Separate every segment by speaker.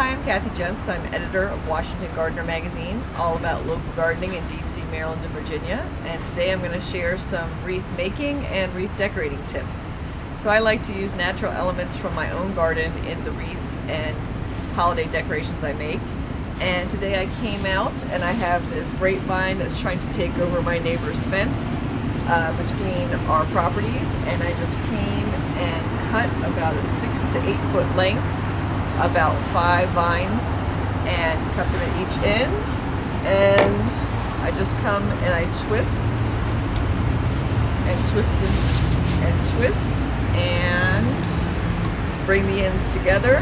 Speaker 1: Hi, I'm Kathy Jentz. I'm editor of Washington Gardener magazine, all about local gardening in DC, Maryland, and Virginia. And today I'm going to share some wreath making and wreath decorating tips. So I like to use natural elements from my own garden in the wreaths and holiday decorations I make. And today I came out and I have this grapevine that's trying to take over my neighbor's fence between our properties, and I just came and cut about a 6 to 8 foot length, about 5 vines, and cut them at each end. And I just come and I twist and twist them and twist and bring the ends together,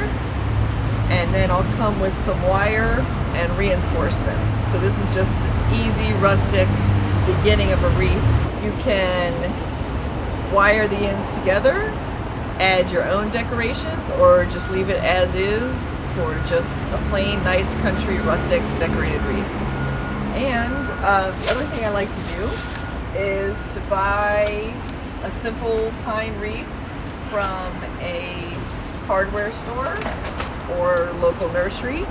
Speaker 1: and then I'll come with some wire and reinforce them. So this is just an easy, rustic beginning of a wreath. You can wire the ends together, add your own decorations, or just leave it as is for just a plain, nice, country, rustic decorated wreath. And the other thing I like to do is to buy a simple pine wreath from a hardware store or local nursery,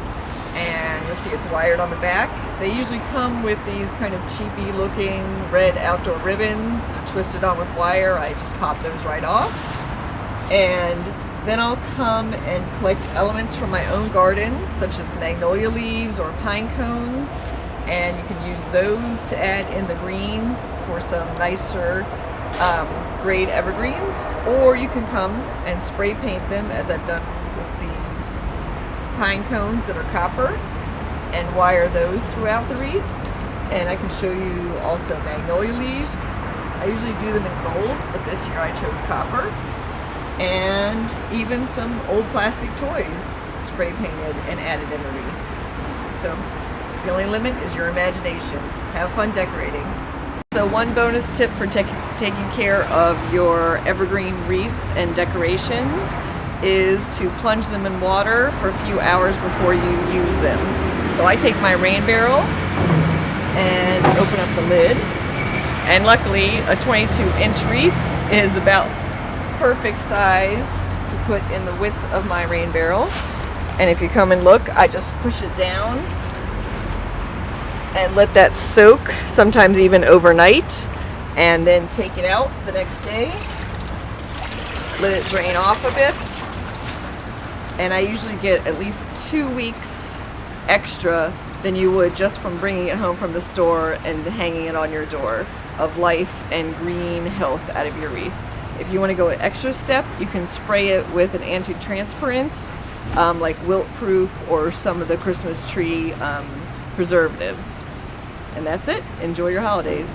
Speaker 1: and you'll see it's wired on the back. They usually come with these kind of cheapy looking red outdoor ribbons. They're twisted on with wire. I just pop those right off. And then I'll come and collect elements from my own garden, such as magnolia leaves or pine cones, and you can use those to add in the greens for some nicer grade evergreens, or you can come and spray paint them, as I've done with these pine cones that are copper, and wire those throughout the wreath. And I can show you also magnolia leaves. I usually do them in gold, but this year I chose copper. And even some old plastic toys spray painted and added in the wreath. So the only limit is your imagination. Have fun decorating. So one bonus tip for taking care of your evergreen wreaths and decorations is to plunge them in water for a few hours before you use them. So I take my rain barrel and open up the lid, and luckily a 22-inch wreath is about perfect size to put in the width of my rain barrel. And if you come and look, I just push it down and let that soak, sometimes even overnight, and then take it out the next day, let it drain off a bit. And I usually get at least 2 weeks extra than you would just from bringing it home from the store and hanging it on your door of life and green health out of your wreath. If you want to go an extra step, you can spray it with an anti-transpirant, like wilt-proof or some of the Christmas tree preservatives. And that's it. Enjoy your holidays.